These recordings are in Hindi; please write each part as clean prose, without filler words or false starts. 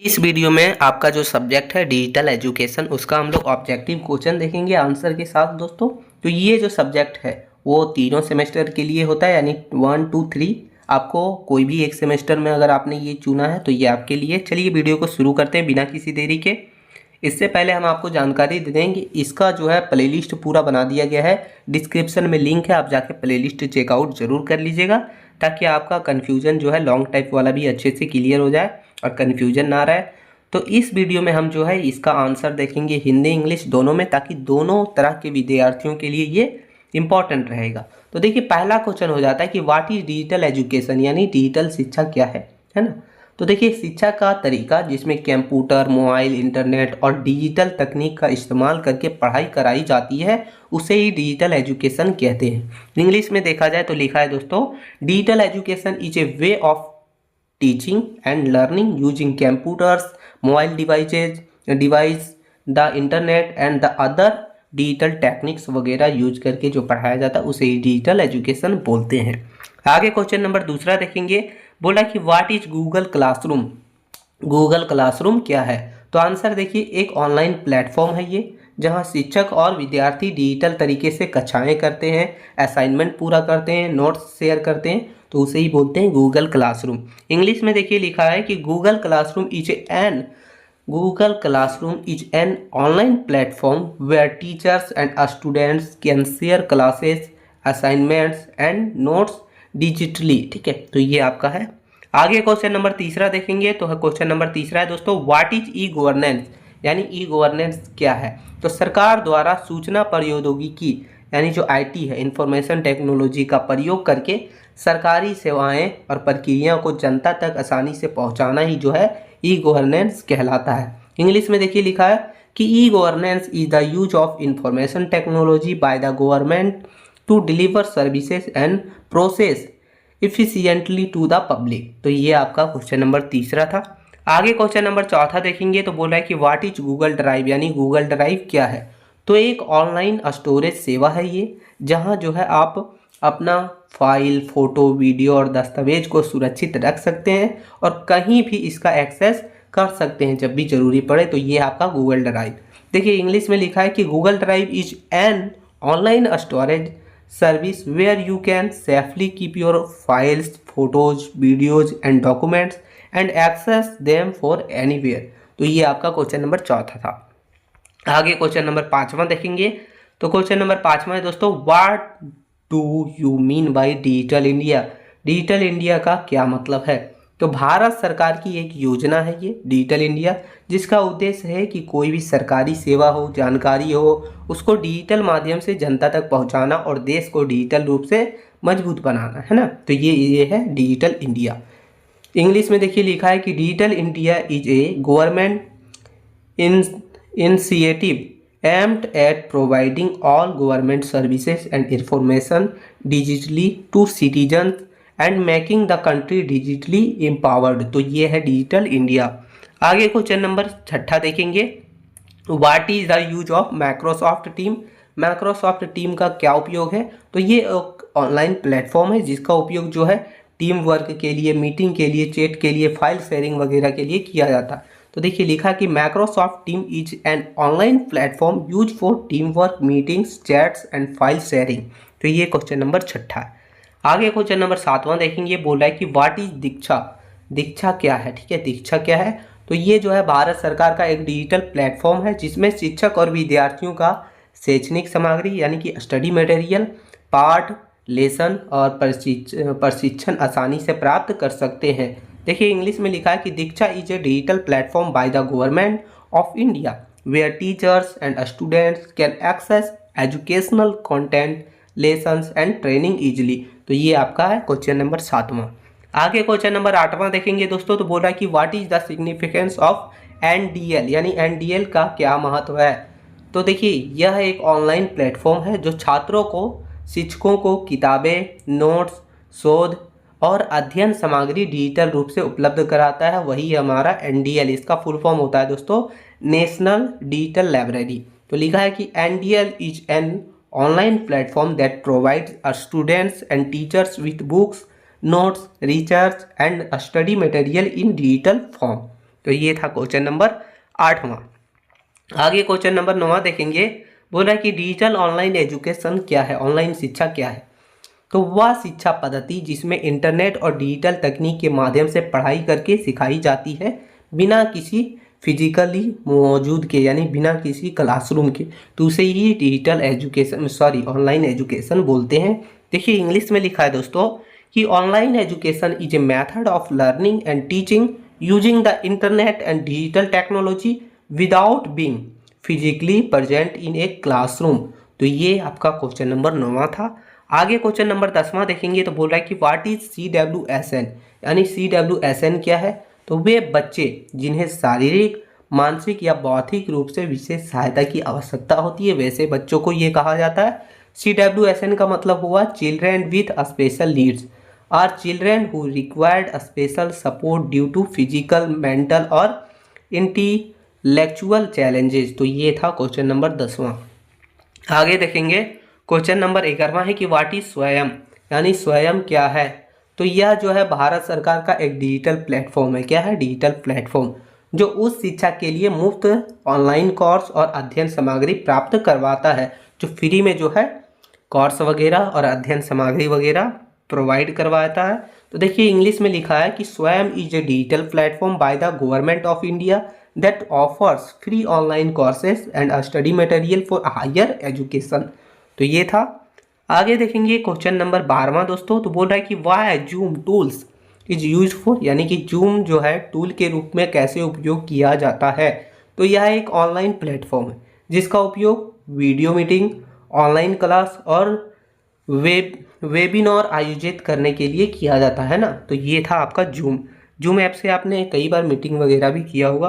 इस वीडियो में आपका जो सब्जेक्ट है डिजिटल एजुकेशन, उसका हम लोग ऑब्जेक्टिव क्वेश्चन देखेंगे आंसर के साथ दोस्तों। तो ये जो सब्जेक्ट है वो तीनों सेमेस्टर के लिए होता है, यानी 1, 2, 3। आपको कोई भी एक सेमेस्टर में अगर आपने ये चुना है तो ये आपके लिए। चलिए वीडियो को शुरू करते हैं बिना किसी देरी के। इससे पहले हम आपको जानकारी दे देंगे, इसका जो है प्लेलिस्ट पूरा बना दिया गया है, डिस्क्रिप्शन में लिंक है, आप जाके प्लेलिस्ट चेकआउट जरूर कर लीजिएगा ताकि आपका कन्फ्यूजन जो है लॉन्ग टाइप वाला भी अच्छे से क्लियर हो जाए और कन्फ्यूजन ना रहे। तो इस वीडियो में हम जो है इसका आंसर देखेंगे हिंदी इंग्लिश दोनों में, ताकि दोनों तरह के विद्यार्थियों के लिए ये इंपॉर्टेंट रहेगा। तो देखिए पहला क्वेश्चन हो जाता है कि व्हाट इज डिजिटल एजुकेशन, यानी डिजिटल शिक्षा क्या है ना। तो देखिए शिक्षा का तरीका जिसमें कंप्यूटर, मोबाइल, इंटरनेट और डिजिटल तकनीक का इस्तेमाल करके पढ़ाई कराई जाती है, उसे ही डिजिटल एजुकेशन कहते हैं। इंग्लिश में देखा जाए तो लिखा है दोस्तों, digital education is a way of teaching and learning using computers, mobile device, the internet and the other digital techniques वगैरह यूज करके जो पढ़ाया जाता है उसे ही डिजिटल एजुकेशन बोलते हैं। आगे क्वेश्चन नंबर दूसरा देखेंगे। बोला कि what is Google classroom, Google classroom क्या है। तो आंसर देखिए, एक ऑनलाइन प्लेटफॉर्म है ये, जहां शिक्षक और विद्यार्थी डिजिटल तरीके से कक्षाएं करते हैं, असाइनमेंट पूरा करते हैं, नोट्स शेयर करते हैं, तो उसे ही बोलते हैं गूगल क्लासरूम। इंग्लिश में देखिए लिखा है कि Google Classroom is an online platform where teachers and students can share classes, assignments and notes digitally। ठीक है, तो ये आपका है। आगे क्वेश्चन नंबर तीसरा देखेंगे। तो क्वेश्चन नंबर तीसरा है दोस्तों, व्हाट इज ई गवर्नेंस, यानी ई गवर्नेंस क्या है। तो सरकार द्वारा सूचना प्रौद्योगिकी यानी जो आईटी है, इंफॉर्मेशन टेक्नोलॉजी का प्रयोग करके सरकारी सेवाएं और प्रक्रियाओं को जनता तक आसानी से पहुंचाना ही जो है ई गवर्नेंस कहलाता है। इंग्लिश में देखिए लिखा है कि e governance is the use of information technology by the government to deliver services and process efficiently to the public. तो ये आपका क्वेश्चन नंबर तीसरा था। आगे क्वेश्चन नंबर चौथा देखेंगे। तो बोल रहा है कि व्हाट इज गूगल ड्राइव, यानी गूगल ड्राइव क्या है। तो एक ऑनलाइन स्टोरेज सेवा है ये, जहाँ जो है आप अपना फाइल, फोटो, वीडियो और दस्तावेज को सुरक्षित रख सकते हैं और कहीं भी इसका एक्सेस कर सकते हैं जब भी जरूरी पड़े। तो ये आपका गूगल ड्राइव। देखिए इंग्लिश में लिखा है कि Google Drive is an online storage service where you can safely keep your files, photos, videos and documents and access them for anywhere. तो ये आपका क्वेश्चन नंबर चौथा था। आगे क्वेश्चन नंबर पाँचवा देखेंगे। तो क्वेश्चन नंबर पाँचवा है दोस्तों, what do you mean by digital India. Digital India का क्या मतलब है। तो भारत सरकार की एक योजना है ये डिजिटल इंडिया, जिसका उद्देश्य है कि कोई भी सरकारी सेवा हो, जानकारी हो, उसको डिजिटल माध्यम से जनता तक पहुंचाना और देश को डिजिटल रूप से मजबूत बनाना, है ना। तो ये है डिजिटल इंडिया। इंग्लिश में देखिए लिखा है कि digital India is a government initiative aimed at providing all government services and information digitally to citizens and making the country digitally empowered। तो ये है डिजिटल इंडिया। आगे क्वेश्चन नंबर छठा देखेंगे। What is the use of Microsoft team. Microsoft team का क्या उपयोग है। तो ये एक ऑनलाइन प्लेटफॉर्म है जिसका उपयोग जो है टीम वर्क के लिए, मीटिंग के लिए, चैट के लिए, फाइल शेयरिंग वगैरह के लिए किया जाता है। तो देखिए लिखा कि Microsoft team is an online platform use for team work, meetings, chats and file sharing. तो ये क्वेश्चन नंबर छठा है। आगे क्वेश्चन नंबर सातवां देखेंगे। बोल रहा है कि व्हाट इज दीक्षा। दीक्षा क्या है। ठीक है, दीक्षा क्या है। तो ये जो है भारत सरकार का एक डिजिटल प्लेटफॉर्म है जिसमें शिक्षक और विद्यार्थियों का शैक्षणिक सामग्री यानी कि स्टडी मटेरियल, पाठ, लेसन और प्रशिक्षण आसानी से प्राप्त कर सकते हैं। देखिए इंग्लिश में लिखा है कि Diksha is a digital platform by the government of India where teachers and students can access educational content, lessons and training easily. तो ये आपका है क्वेश्चन नंबर सातवां। आगे क्वेश्चन नंबर आठवां देखेंगे दोस्तों। तो बोल रहा है कि what is the significance of NDL, यानी एनडीएल का क्या महत्व है। तो देखिए यह एक ऑनलाइन प्लेटफॉर्म है जो छात्रों को, शिक्षकों को किताबें, नोट्स, शोध और अध्ययन सामग्री डिजिटल रूप से उपलब्ध कराता है। वही हमारा एनडीएल, इसका फुल फॉर्म होता है दोस्तों नेशनल डिजिटल लाइब्रेरी। तो लिखा है कि NDL is an online platform that provides students and teachers with books, notes, research and study material in digital form. तो ये था क्वेश्चन नंबर 8वां। आगे क्वेश्चन नंबर 9वां देखेंगे। बोल रहा है कि डिजिटल ऑनलाइन एजुकेशन क्या है, ऑनलाइन शिक्षा क्या है। तो वह शिक्षा पद्धति जिसमें इंटरनेट और डिजिटल तकनीक के माध्यम से पढ़ाई करके सिखाई जाती है बिना किसी फिजिकली मौजूद के, यानी बिना किसी क्लासरूम के, तो उसे ही डिजिटल एजुकेशन ऑनलाइन एजुकेशन बोलते हैं। देखिए इंग्लिश में लिखा है दोस्तों कि online education is a method of learning and teaching using the internet and digital technology without being physically present in a classroom. तो ये आपका क्वेश्चन नंबर 9वां था। आगे क्वेश्चन नंबर 10वां देखेंगे तो बोल रहा है कि व्हाट इज CWSN, यानी CWSN क्या है। तो वे बच्चे जिन्हें शारीरिक, मानसिक या बौद्धिक रूप से विशेष सहायता की आवश्यकता होती है, वैसे बच्चों को ये कहा जाता है। CWSN का मतलब हुआ चिल्ड्रेन विथ स्पेशल नीड्स और children who required special support due to physical, mental और इंटेलेक्चुअल चैलेंजेस। तो ये था क्वेश्चन नंबर 10वां। आगे देखेंगे क्वेश्चन नंबर 11वां है कि व्हाट इज स्वयं, यानी स्वयं क्या है। तो यह जो है भारत सरकार का एक डिजिटल प्लेटफॉर्म है। क्या है? डिजिटल प्लेटफॉर्म जो उस शिक्षा के लिए मुफ्त ऑनलाइन कोर्स और अध्ययन सामग्री प्राप्त करवाता है, जो फ्री में जो है कोर्स वगैरह और अध्ययन सामग्री वगैरह प्रोवाइड करवाता है। तो देखिए इंग्लिश में लिखा है कि Swayam is a digital platform by the government of India that offers free online courses and study material for higher education. तो ये था। आगे देखेंगे क्वेश्चन नंबर 12वां दोस्तों। तो बोल रहा है कि why Zoom tools is use for, यानी कि जूम जो है टूल के रूप में कैसे उपयोग किया जाता है। तो यह एक ऑनलाइन प्लेटफॉर्म है जिसका उपयोग वीडियो मीटिंग, ऑनलाइन क्लास और वेबिनार आयोजित करने के लिए किया जाता है ना। तो ये था आपका जूम। जूम ऐप से आपने कई बार मीटिंग वगैरह भी किया होगा।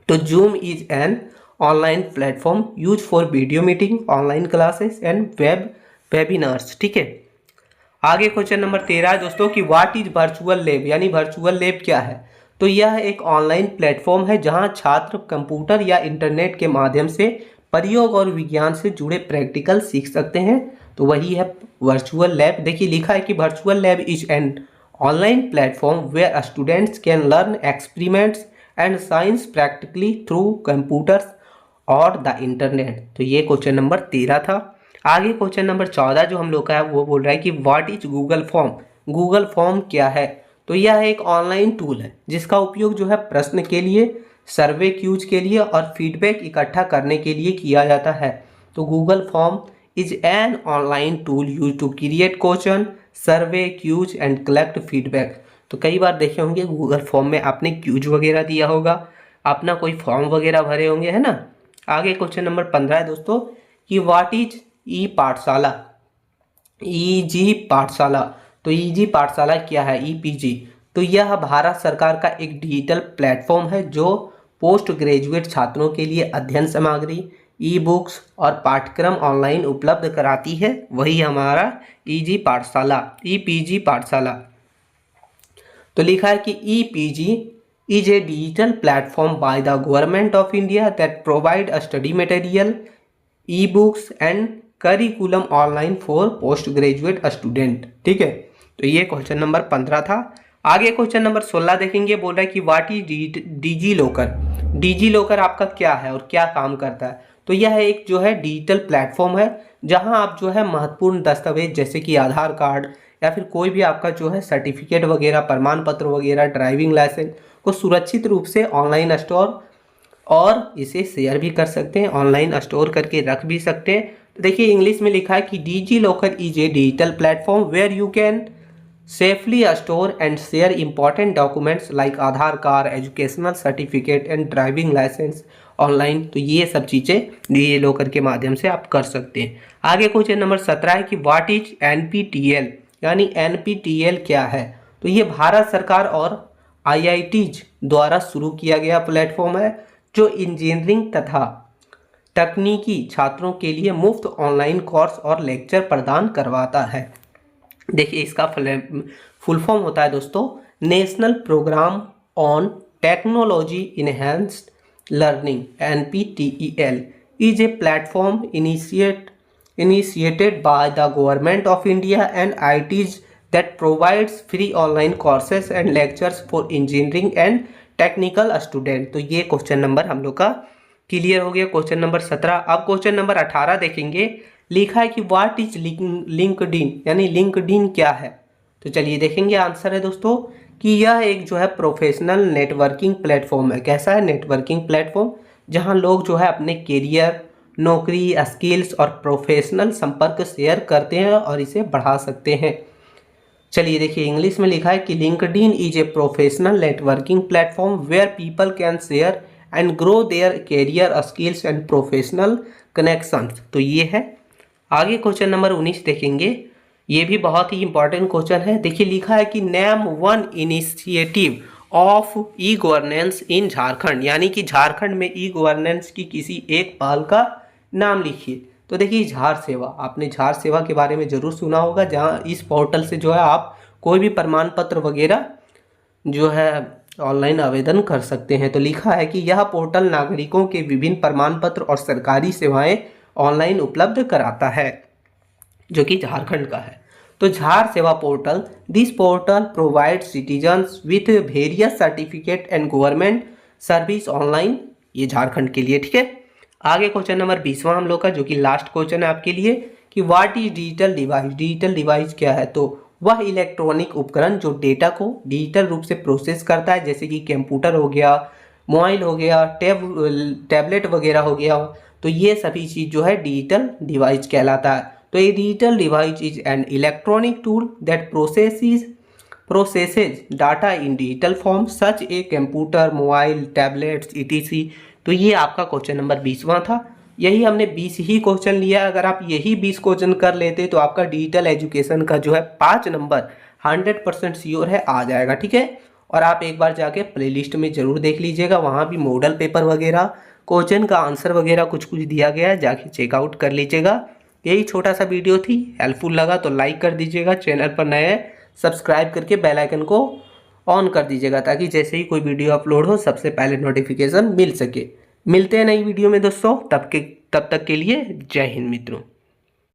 तो zoom is an online platform use for video meeting, online classes and webinars. ठीक है। आगे क्वेश्चन नंबर 13 है दोस्तों कि व्हाट इज वर्चुअल लैब, यानी वर्चुअल लैब क्या है। तो यह एक ऑनलाइन प्लेटफॉर्म है जहां छात्र कंप्यूटर या इंटरनेट के माध्यम से प्रयोग और विज्ञान से जुड़े प्रैक्टिकल सीख सकते हैं। तो वही है वर्चुअल लैब। देखिए लिखा है कि virtual lab is an online platform where students can learn experiments and science practically through computers और द इंटरनेट। तो ये क्वेश्चन नंबर 13 था। आगे क्वेश्चन नंबर 14 जो हम लोग का है वो बोल रहा है कि what is Google form. Google form क्या है। तो यह एक ऑनलाइन टूल है जिसका उपयोग जो है प्रश्न के लिए, सर्वे क्यूज के लिए और फीडबैक इकट्ठा करने के लिए किया जाता है। तो Google form is an online tool use to create question, survey, quiz and collect feedback. तो कई बार देखे होंगे गूगल फॉर्म में आपने क्यूज वगैरह दिया होगा, अपना कोई फॉर्म वगैरह भरे होंगे, है ना। आगे क्वेश्चन नंबर 15 है दोस्तों कि व्हाट इज ई पाठशाला, ईजी पाठशाला। तो ईजी पाठशाला क्या है, ईपीजी। तो यह भारत सरकार का एक डिजिटल प्लेटफॉर्म है जो पोस्ट ग्रेजुएट छात्रों के लिए अध्ययन सामग्री, ई बुक्स और पाठ्यक्रम ऑनलाइन उपलब्ध कराती है। वही हमारा ईजी पाठशाला, ईपीजी पाठशाला। तो लिखा है कि e-PG is a digital platform by the government of India that provide a study material, e-books and curriculum online for postgraduate student। ठीक है। तो ये क्वेश्चन नंबर 15 था। आगे क्वेश्चन नंबर 16 देखेंगे। बोल रहा है कि what is DigiLocker. DigiLocker आपका क्या है और क्या काम करता है। तो यह एक जो है डिजिटल प्लेटफॉर्म है जहां आप जो है महत्वपूर्ण दस्तावेज जैसे कि आधार कार्ड या फिर कोई भी आपका जो है सर्टिफिकेट वगैरह, प्रमाण पत्र वगैरह, ड्राइविंग लाइसेंस को सुरक्षित रूप से ऑनलाइन स्टोर और इसे शेयर भी कर सकते हैं, ऑनलाइन स्टोर करके रख भी सकते हैं। तो देखिए इंग्लिश में लिखा है कि DigiLocker is a digital platform where you can safely store and share important documents like Aadhaar card, educational certificate and driving licence online. तो ये सब चीज़ें डिजी लॉकर के माध्यम से आप कर सकते हैं। आगे क्वेश्चन नंबर 17 है कि व्हाट इज एनपीटीएल, यानी एनपीटीएल क्या है। तो ये भारत सरकार और आईआईटीज द्वारा शुरू किया गया प्लेटफॉर्म है जो इंजीनियरिंग तथा तकनीकी छात्रों के लिए मुफ्त ऑनलाइन कोर्स और लेक्चर प्रदान करवाता है। देखिए इसका फुल फॉर्म होता है दोस्तों national programme on technology enhanced learning. NPTEL is a platform initiated by the government of India and IITs that provides free online courses and lectures for engineering and technical student. तो ये क्वेश्चन नंबर हम लोग का क्लियर हो गया, क्वेश्चन नंबर 17। अब क्वेश्चन नंबर 18 देखेंगे। लिखा है कि व्हाट इज लिंक्डइन, यानी लिंक्डइन क्या है। तो चलिए देखेंगे। आंसर है दोस्तों कि यह एक जो है प्रोफेशनल नेटवर्किंग प्लेटफॉर्म है। कैसा है? नेटवर्किंग प्लेटफॉर्म, जहां लोग जो है अपने कैरियर, नौकरी, स्किल्स और प्रोफेशनल संपर्क शेयर करते हैं और इसे बढ़ा सकते हैं। चलिए देखिए, इंग्लिश में लिखा है कि LinkedIn is a professional networking platform where people can share and grow their career, skills and professional connections. तो ये है। आगे क्वेश्चन नंबर 19 देखेंगे। ये भी बहुत ही इंपॉर्टेंट क्वेश्चन है। देखिए लिखा है कि name one initiative of e governance in Jharkhand, यानी कि झारखंड में ई गवर्नेंस की किसी एक पहल का नाम लिखिए। तो देखिए झार सेवा, आपने झार सेवा के बारे में जरूर सुना होगा, जहाँ इस पोर्टल से जो है आप कोई भी प्रमाण पत्र वगैरह जो है ऑनलाइन आवेदन कर सकते हैं। तो लिखा है कि यह पोर्टल नागरिकों के विभिन्न प्रमाण पत्र और सरकारी सेवाएं ऑनलाइन उपलब्ध कराता है, जो कि झारखंड का है। तो झार सेवा portal, this portal provide citizens with various certificate and government service online. ये झारखंड के लिए, ठीक है। आगे क्वेश्चन नंबर 20वां हम लोग का, जो कि लास्ट क्वेश्चन है आपके लिए, कि what is digital device. Digital device क्या है? तो वह इलेक्ट्रॉनिक उपकरण जो डेटा को डिजिटल रूप से प्रोसेस करता है, जैसे कि कंप्यूटर हो गया, मोबाइल हो गया, टैबलेट वगैरह हो गया। तो ये सभी चीज़ जो है डिजिटल डिवाइस कहलाता है। तो a digital device is an electronic tool that processes data in digital form such a computer, mobile, tablets etc। तो ये आपका क्वेश्चन नंबर 20वां था। यही हमने 20 ही क्वेश्चन लिया। अगर आप यही 20 क्वेश्चन कर लेते तो आपका डिजिटल एजुकेशन का जो है 5 नंबर 100% श्योर है आ जाएगा, ठीक है। और आप एक बार जाके प्लेलिस्ट में ज़रूर देख लीजिएगा, वहाँ भी मॉडल पेपर वगैरह, क्वेश्चन का आंसर वगैरह कुछ कुछ दिया गया है, जाके चेकआउट कर लीजिएगा। यही छोटा सा वीडियो थी, हेल्पफुल लगा तो लाइक कर दीजिएगा। चैनल पर नए हैं सब्सक्राइब करके बेल आइकन को ऑन कर दीजिएगा, ताकि जैसे ही कोई वीडियो अपलोड हो सबसे पहले नोटिफिकेशन मिल सके। मिलते हैं नई वीडियो में दोस्तों, तब तक के लिए जय हिंद मित्रों।